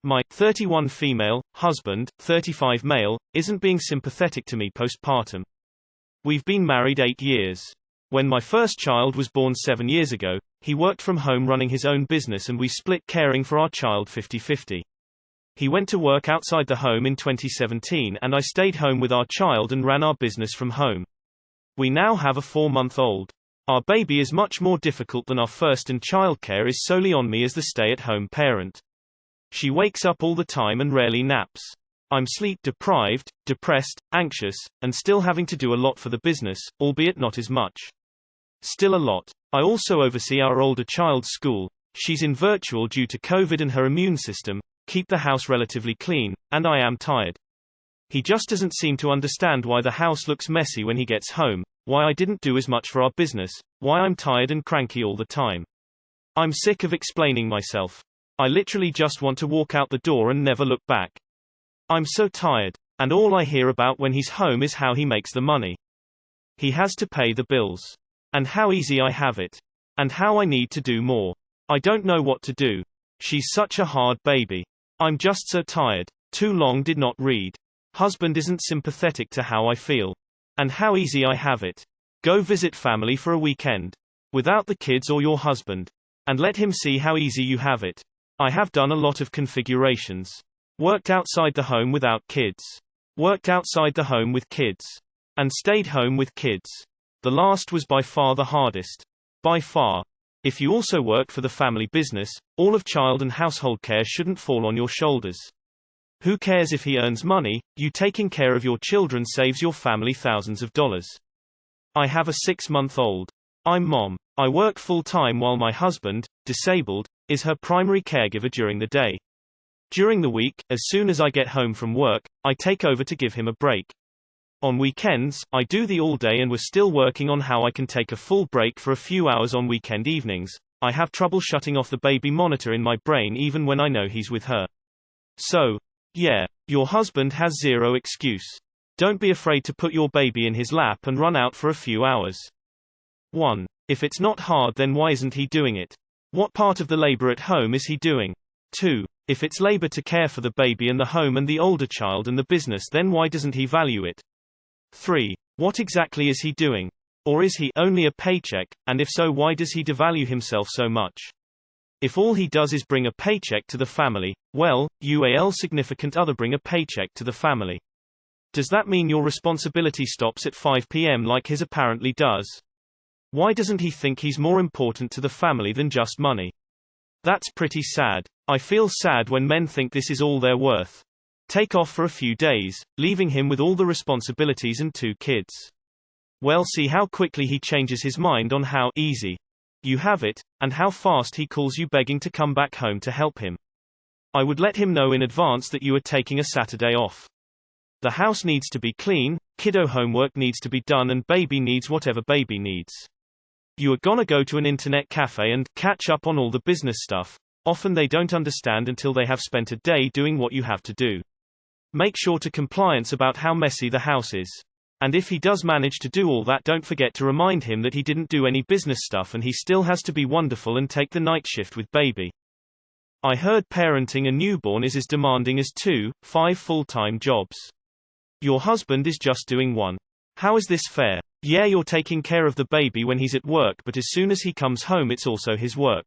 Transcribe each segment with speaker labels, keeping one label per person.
Speaker 1: My 31 female husband, 35 male, isn't being sympathetic to me postpartum. We've been married 8 years. When my first child was born 7 years ago, he worked from home running his own business and we split caring for our child 50-50. He went to work outside the home in 2017 and I stayed home with our child and ran our business from home. We now have a 4-month-old. Our baby is much more difficult than our first and childcare is solely on me as the stay-at-home parent. She wakes up all the time and rarely naps. I'm sleep-deprived, depressed, anxious, and still having to do a lot for the business, albeit not as much. Still a lot. I also oversee our older child's school. She's in virtual due to COVID and her immune system, keep the house relatively clean, and I am tired. He just doesn't seem to understand why the house looks messy when he gets home, why I didn't do as much for our business, why I'm tired and cranky all the time. I'm sick of explaining myself. I literally just want to walk out the door and never look back. I'm so tired. And all I hear about when he's home is how he makes the money. He has to pay the bills. And how easy I have it. And how I need to do more. I don't know what to do. She's such a hard baby. I'm just so tired. Too long did not read. Husband isn't sympathetic to how I feel. And how easy I have it. Go visit family for a weekend. Without the kids or your husband. And let him see how easy you have it. I have done a lot of configurations. Worked outside the home without kids. Worked outside the home with kids. And stayed home with kids. The last was by far the hardest. By far. If you also work for the family business, all of child and household care shouldn't fall on your shoulders. Who cares if he earns money? You taking care of your children saves your family thousands of dollars. I have a 6-month-old. I'm mom. I work full-time while my husband, disabled, is her primary caregiver during the day. During the week, as soon as I get home from work, I take over to give him a break. On weekends, I do the all day and we're still working on how I can take a full break for a few hours on weekend evenings. I have trouble shutting off the baby monitor in my brain even when I know he's with her. So, yeah, your husband has zero excuse. Don't be afraid to put your baby in his lap and run out for a few hours. 1. If it's not hard, then why isn't he doing it? What part of the labor at home is he doing? 2. If it's labor to care for the baby and the home and the older child and the business, then why doesn't he value it? 3. What exactly is he doing? Or is he only a paycheck, and if so, why does he devalue himself so much? If all he does is bring a paycheck to the family, well, UAL significant other bring a paycheck to the family. Does that mean your responsibility stops at 5 p.m. like his apparently does? Why doesn't he think he's more important to the family than just money? That's pretty sad. I feel sad when men think this is all they're worth. Take off for a few days, leaving him with all the responsibilities and 2 kids. Well, see how quickly he changes his mind on how easy you have it, and how fast he calls you begging to come back home to help him. I would let him know in advance that you are taking a Saturday off. The house needs to be clean, kiddo homework needs to be done, and baby needs whatever baby needs. You are gonna go to an internet cafe and catch up on all the business stuff. Often they don't understand until they have spent a day doing what you have to do. Make sure to compliance about how messy the house is. And if he does manage to do all that, don't forget to remind him that he didn't do any business stuff and he still has to be wonderful and take the night shift with baby. I heard parenting a newborn is as demanding as 5 full-time jobs. Your husband is just doing 1. How is this fair? Yeah, you're taking care of the baby when he's at work, but as soon as he comes home it's also his work.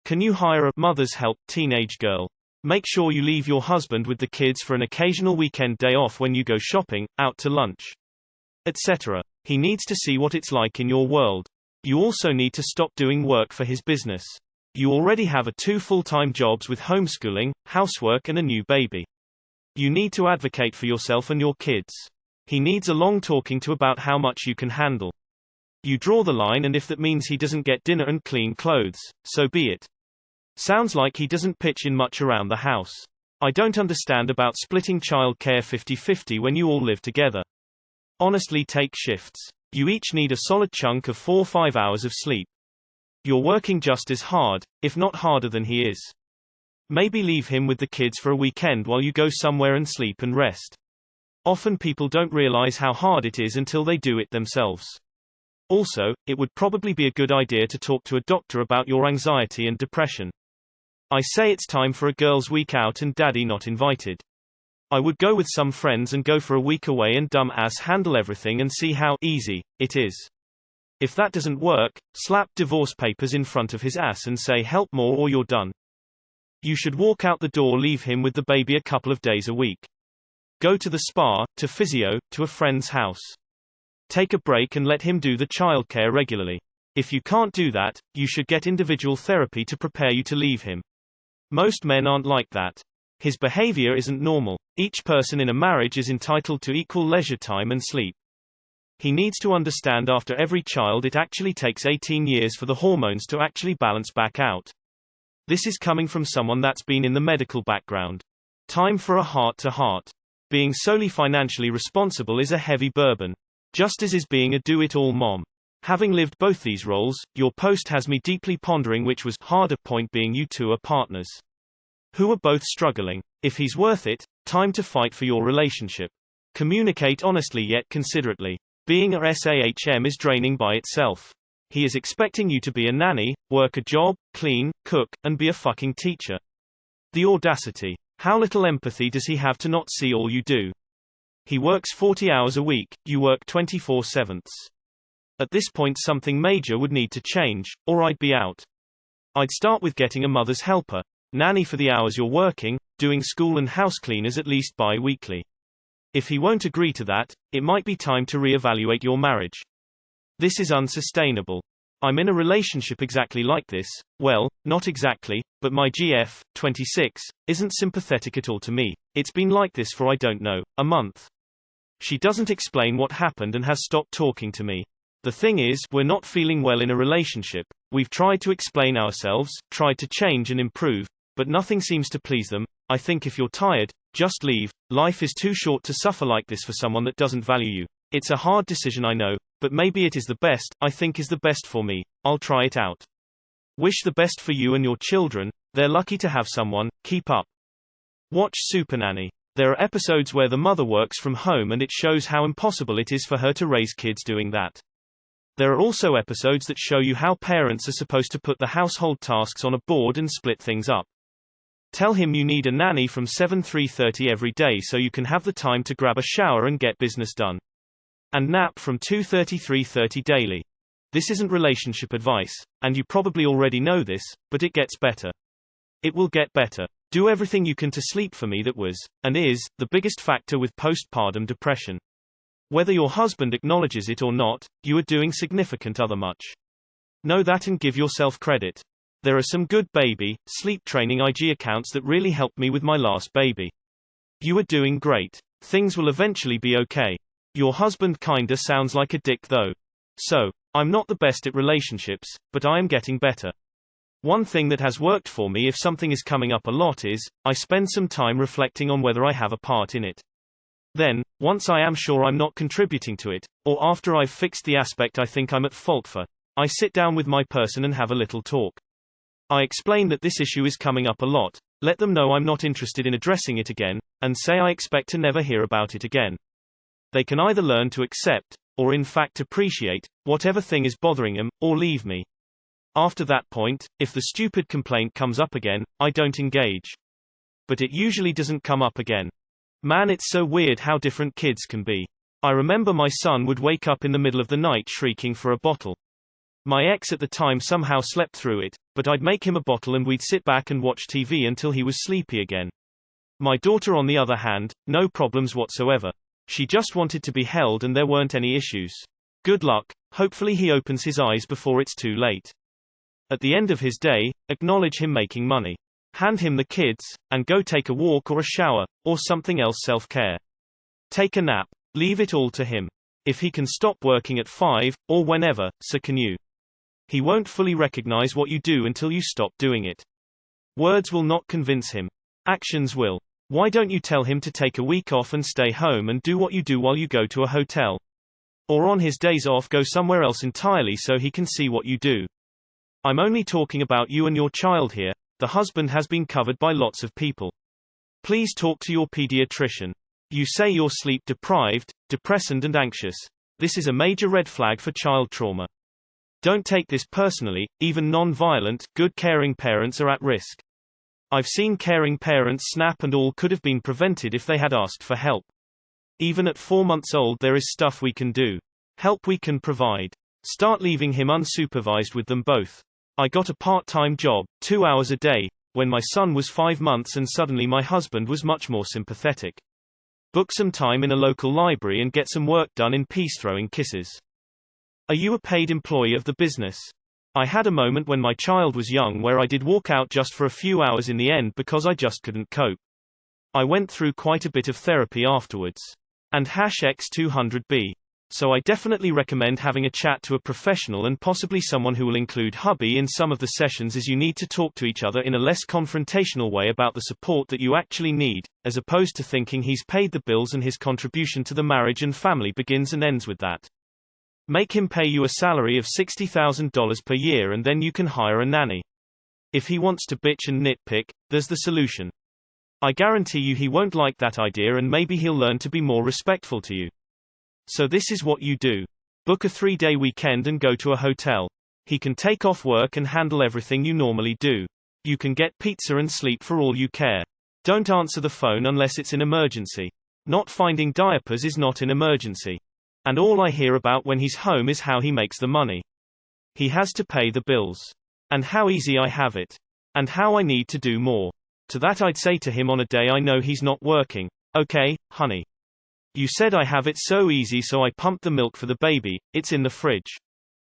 Speaker 1: Can you hire a mother's help teenage girl? Make sure you leave your husband with the kids for an occasional weekend day off when you go shopping, out to lunch, etc. He needs to see what it's like in your world. You also need to stop doing work for his business. You already have 2 full-time jobs with homeschooling, housework and a new baby. You need to advocate for yourself and your kids. He needs a long talking to about how much you can handle. You draw the line, and if that means he doesn't get dinner and clean clothes, so be it. Sounds like he doesn't pitch in much around the house. I don't understand about splitting childcare 50-50 when you all live together. Honestly, take shifts. You each need a solid chunk of 4-5 hours of sleep. You're working just as hard, if not harder than he is. Maybe leave him with the kids for a weekend while you go somewhere and sleep and rest. Often people don't realize how hard it is until they do it themselves. Also, it would probably be a good idea to talk to a doctor about your anxiety and depression. I say it's time for a girls' week out and daddy not invited. I would go with some friends and go for a week away and dumb ass handle everything and see how easy it is. If that doesn't work, slap divorce papers in front of his ass and say help more or you're done. You should walk out the door, leave him with the baby a couple of days a week. Go to the spa, to physio, to a friend's house. Take a break and let him do the childcare regularly. If you can't do that, you should get individual therapy to prepare you to leave him. Most men aren't like that. His behavior isn't normal. Each person in a marriage is entitled to equal leisure time and sleep. He needs to understand after every child it actually takes 18 years for the hormones to actually balance back out. This is coming from someone that's been in the medical background. Time for a heart-to-heart. Being solely financially responsible is a heavy burden. Just as is being a do-it-all mom. Having lived both these roles, your post has me deeply pondering which was harder, point being you two are partners who are both struggling. If he's worth it, time to fight for your relationship. Communicate honestly yet considerately. Being a SAHM is draining by itself. He is expecting you to be a nanny, work a job, clean, cook, and be a fucking teacher. The audacity. How little empathy does he have to not see all you do? He works 40 hours a week, you work 24/7. At this point something major would need to change, or I'd be out. I'd start with getting a mother's helper, nanny for the hours you're working, doing school and house cleaners at least bi-weekly. If he won't agree to that, it might be time to re-evaluate your marriage. This is unsustainable. I'm in a relationship exactly like this, well, not exactly, but my GF, 26, isn't sympathetic at all to me. It's been like this for I don't know, a month. She doesn't explain what happened and has stopped talking to me. The thing is, we're not feeling well in a relationship. We've tried to explain ourselves, tried to change and improve, but nothing seems to please them. I think if you're tired, just leave. Life is too short to suffer like this for someone that doesn't value you. It's a hard decision I know, but maybe it is the best, I think is the best for me. I'll try it out. Wish the best for you and your children. They're lucky to have someone. Keep up. Watch Supernanny. There are episodes where the mother works from home and it shows how impossible it is for her to raise kids doing that. There are also episodes that show you how parents are supposed to put the household tasks on a board and split things up. Tell him you need a nanny from 7:30 every day so you can have the time to grab a shower and get business done. And nap from 2:30–3:30 daily. This isn't relationship advice, and you probably already know this, but it gets better. It will get better. Do everything you can to sleep for me. That was, and is, the biggest factor with postpartum depression. Whether your husband acknowledges it or not, you are doing significant other much. Know that and give yourself credit. There are some good baby, sleep training IG accounts that really helped me with my last baby. You are doing great. Things will eventually be okay. Your husband kinda sounds like a dick though. So, I'm not the best at relationships, but I am getting better. One thing that has worked for me if something is coming up a lot is, I spend some time reflecting on whether I have a part in it. Then, once I am sure I'm not contributing to it, or after I've fixed the aspect I think I'm at fault for, I sit down with my person and have a little talk. I explain that this issue is coming up a lot, let them know I'm not interested in addressing it again, and say I expect to never hear about it again. They can either learn to accept, or in fact appreciate, whatever thing is bothering them, or leave me. After that point, if the stupid complaint comes up again, I don't engage. But it usually doesn't come up again. Man, it's so weird how different kids can be. I remember my son would wake up in the middle of the night shrieking for a bottle. My ex at the time somehow slept through it, but I'd make him a bottle and we'd sit back and watch TV until he was sleepy again. My daughter on the other hand, no problems whatsoever. She just wanted to be held and there weren't any issues. Good luck, hopefully he opens his eyes before it's too late. At the end of his day, acknowledge him making money. Hand him the kids, and go take a walk or a shower, or something else self-care. Take a nap. Leave it all to him. If he can stop working at 5, or whenever, so can you. He won't fully recognize what you do until you stop doing it. Words will not convince him. Actions will. Why don't you tell him to take a week off and stay home and do what you do while you go to a hotel? Or on his days off go somewhere else entirely so he can see what you do. I'm only talking about you and your child here. The husband has been covered by lots of people. Please talk to your pediatrician. You say you're sleep deprived, depressed and anxious. This is a major red flag for child trauma. Don't take this personally, even non-violent, good caring parents are at risk. I've seen caring parents snap, and all could have been prevented if they had asked for help. Even at 4 months old there is stuff we can do. Help we can provide. Start leaving him unsupervised with them both. I got a part-time job, 2 hours a day, when my son was 5 months, and suddenly my husband was much more sympathetic. Book some time in a local library and get some work done in peace, throwing kisses. Are you a paid employee of the business? I had a moment when my child was young where I did walk out just for a few hours in the end because I just couldn't cope. I went through quite a bit of therapy afterwards. And #X200B. So I definitely recommend having a chat to a professional, and possibly someone who will include hubby in some of the sessions, as you need to talk to each other in a less confrontational way about the support that you actually need, as opposed to thinking he's paid the bills and his contribution to the marriage and family begins and ends with that. Make him pay you a salary of $60,000 per year, and then you can hire a nanny. If he wants to bitch and nitpick, there's the solution. I guarantee you he won't like that idea, and maybe he'll learn to be more respectful to you. So this is what you do. Book a 3-day weekend and go to a hotel. He can take off work and handle everything you normally do. You can get pizza and sleep for all you care. Don't answer the phone unless it's an emergency. Not finding diapers is not an emergency. And all I hear about when he's home is how he makes the money. He has to pay the bills. And how easy I have it. And how I need to do more. To that I'd say to him on a day I know he's not working, "Okay, honey. You said I have it so easy, so I pumped the milk for the baby, it's in the fridge.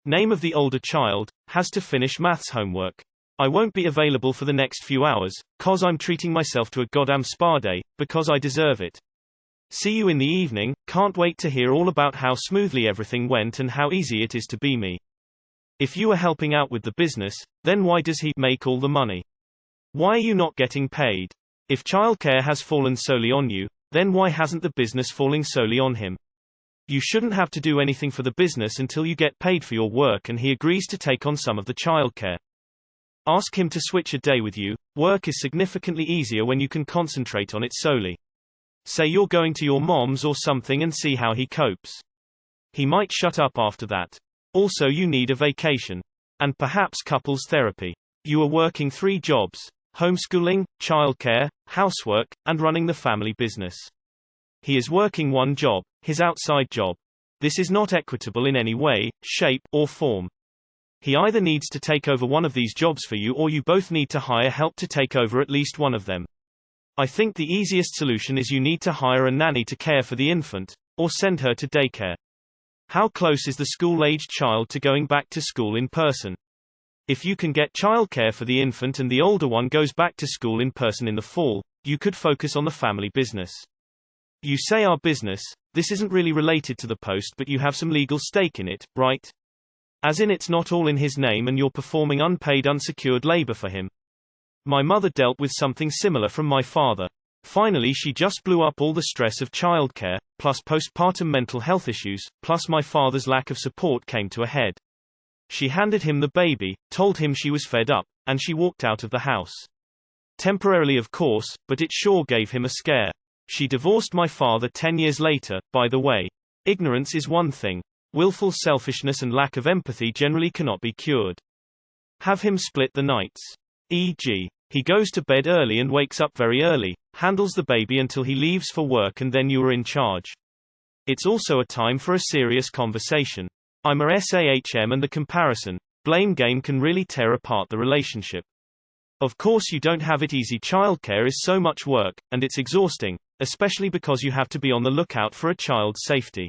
Speaker 1: Name of the older child, has to finish maths homework. I won't be available for the next few hours, 'cause I'm treating myself to a goddamn spa day, because I deserve it. See you in the evening, can't wait to hear all about how smoothly everything went and how easy it is to be me.' If you are helping out with the business, then why does he make all the money? Why are you not getting paid? If childcare has fallen solely on you, then why hasn't the business falling solely on him? You shouldn't have to do anything for the business until you get paid for your work and he agrees to take on some of the childcare. Ask him to switch a day with you. Work is significantly easier when you can concentrate on it solely. Say you're going to your mom's or something and see how he copes. He might shut up after that. Also, you need a vacation. And perhaps couples therapy. You are working 3 jobs. Homeschooling, childcare, housework, and running the family business. He is working 1 job, his outside job. This is not equitable in any way, shape, or form. He either needs to take over one of these jobs for you, or you both need to hire help to take over at least one of them. I think the easiest solution is you need to hire a nanny to care for the infant, or send her to daycare. How close is the school-aged child to going back to school in person? If you can get childcare for the infant and the older one goes back to school in person in the fall, you could focus on the family business. You say our business, this isn't really related to the post, but you have some legal stake in it, right? As in it's not all in his name and you're performing unpaid unsecured labor for him. My mother dealt with something similar from my father. Finally she just blew up all the stress of childcare, plus postpartum mental health issues, plus my father's lack of support came to a head. She handed him the baby, told him she was fed up, and she walked out of the house. Temporarily of course, but it sure gave him a scare. She divorced my father 10 years later, by the way. Ignorance is one thing. Willful selfishness and lack of empathy generally cannot be cured. Have him split the nights. E.g., he goes to bed early and wakes up very early, handles the baby until he leaves for work, and then you are in charge. It's also a time for a serious conversation. I'm a SAHM, and the comparison, blame game can really tear apart the relationship. Of course you don't have it easy. Childcare is so much work, and it's exhausting, especially because you have to be on the lookout for a child's safety.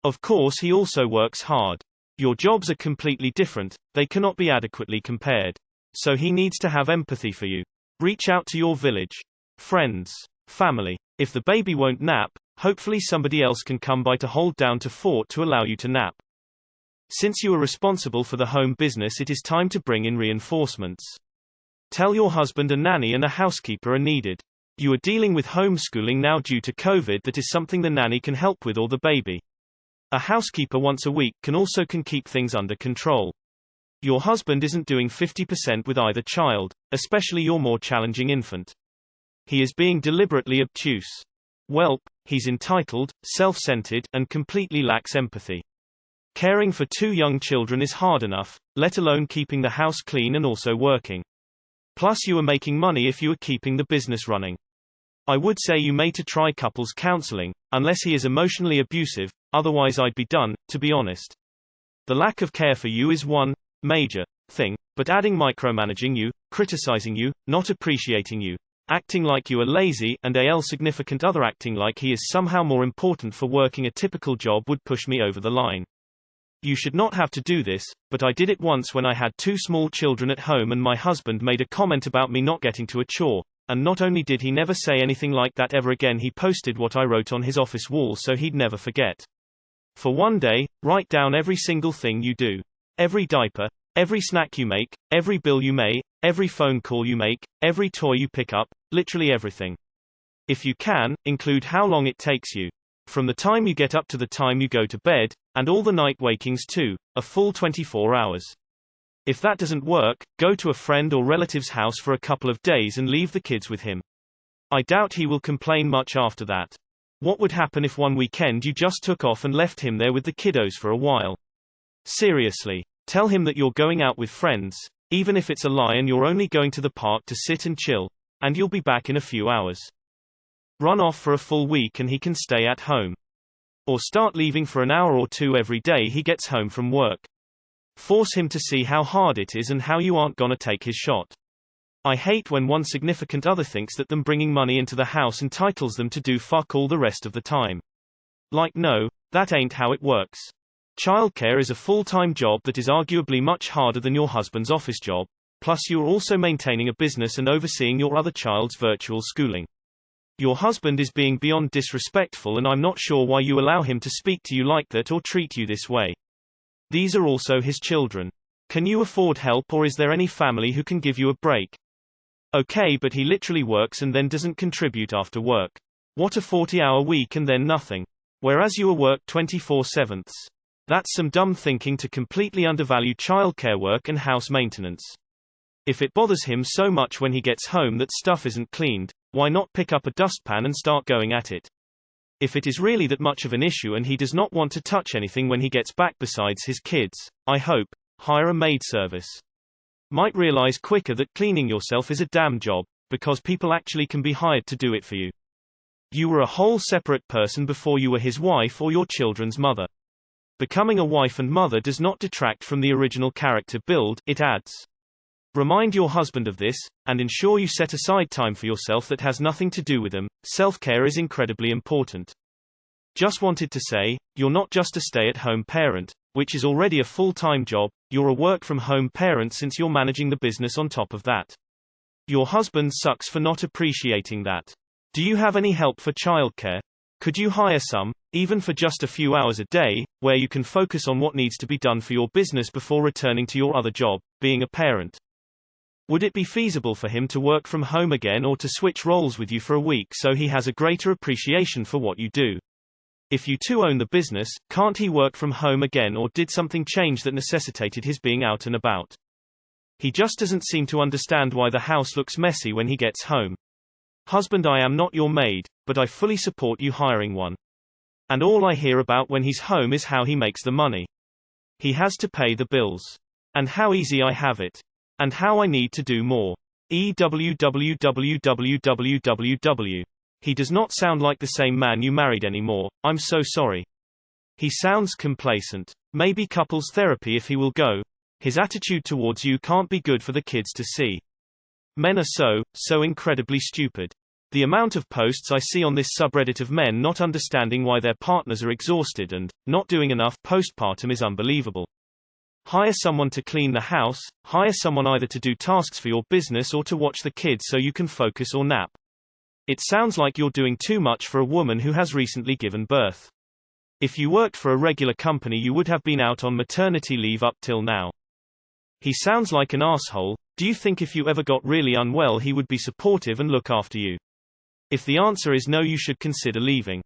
Speaker 1: Of course he also works hard. Your jobs are completely different, they cannot be adequately compared. So he needs to have empathy for you. Reach out to your village, friends, family. If the baby won't nap, hopefully somebody else can come by to hold down to fort to allow you to nap. Since you are responsible for the home business, it is time to bring in reinforcements. Tell your husband a nanny and a housekeeper are needed. You are dealing with homeschooling now due to COVID. That is something the nanny can help with, or the baby. A housekeeper once a week can keep things under control. Your husband isn't doing 50% with either child, especially your more challenging infant. He is being deliberately obtuse. Welp, he's entitled, self-centered, and completely lacks empathy. Caring for 2 young children is hard enough, let alone keeping the house clean and also working. Plus you are making money if you are keeping the business running. I would say you may to try couples counseling, unless he is emotionally abusive, otherwise I'd be done, to be honest. The lack of care for you is one major thing, but adding micromanaging you, criticizing you, not appreciating you, acting like you are lazy, and a significant other acting like he is somehow more important for working a typical job would push me over the line. You should not have to do this, but I did it once when I had 2 small children at home and my husband made a comment about me not getting to a chore, and not only did he never say anything like that ever again, he posted what I wrote on his office wall so he'd never forget. For one day, write down every single thing you do. Every diaper, every snack you make, every bill you pay, every phone call you make, every toy you pick up, literally everything. If you can, include how long it takes you. From the time you get up to the time you go to bed, and all the night wakings too, a full 24 hours. If that doesn't work, go to a friend or relative's house for a couple of days and leave the kids with him. I doubt he will complain much after that. What would happen if one weekend you just took off and left him there with the kiddos for a while? Seriously. Tell him that you're going out with friends, even if it's a lie and you're only going to the park to sit and chill, and you'll be back in a few hours. Run off for a full week and he can stay at home. Or start leaving for an hour or 2 every day he gets home from work. Force him to see how hard it is and how you aren't gonna take his shot. I hate when one significant other thinks that them bringing money into the house entitles them to do fuck all the rest of the time. Like no, that ain't how it works. Childcare is a full-time job that is arguably much harder than your husband's office job, plus you are also maintaining a business and overseeing your other child's virtual schooling. Your husband is being beyond disrespectful and I'm not sure why you allow him to speak to you like that or treat you this way. These are also his children. Can you afford help or is there any family who can give you a break? Okay, but he literally works and then doesn't contribute after work. What a 40-hour week and then nothing. Whereas you are work 24/7. That's some dumb thinking to completely undervalue childcare work and house maintenance. If it bothers him so much when he gets home that stuff isn't cleaned, why not pick up a dustpan and start going at it? If it is really that much of an issue and he does not want to touch anything when he gets back besides his kids, I hope, hire a maid service. Might realize quicker that cleaning yourself is a damn job, because people actually can be hired to do it for you. You were a whole separate person before you were his wife or your children's mother. Becoming a wife and mother does not detract from the original character build, it adds. Remind your husband of this, and ensure you set aside time for yourself that has nothing to do with them. Self-care is incredibly important. Just wanted to say, you're not just a stay-at-home parent, which is already a full-time job, you're a work-from-home parent since you're managing the business on top of that. Your husband sucks for not appreciating that. Do you have any help for childcare? Could you hire some, even for just a few hours a day, where you can focus on what needs to be done for your business before returning to your other job, being a parent? Would it be feasible for him to work from home again or to switch roles with you for a week so he has a greater appreciation for what you do? If you two own the business, can't he work from home again or did something change that necessitated his being out and about? He just doesn't seem to understand why the house looks messy when he gets home. Husband, I am not your maid, but I fully support you hiring one. And all I hear about when he's home is how he makes the money. He has to pay the bills. And how easy I have it. And how I need to do more. EWWWWWW. He does not sound like the same man you married anymore, I'm so sorry. He sounds complacent. Maybe couples therapy if he will go. His attitude towards you can't be good for the kids to see. Men are so incredibly stupid. The amount of posts I see on this subreddit of men not understanding why their partners are exhausted and not doing enough postpartum is unbelievable. Hire someone to clean the house, hire someone either to do tasks for your business or to watch the kids so you can focus or nap. It sounds like you're doing too much for a woman who has recently given birth. If you worked for a regular company you would have been out on maternity leave up till now. He sounds like an asshole. Do you think if you ever got really unwell he would be supportive and look after you? If the answer is no, you should consider leaving.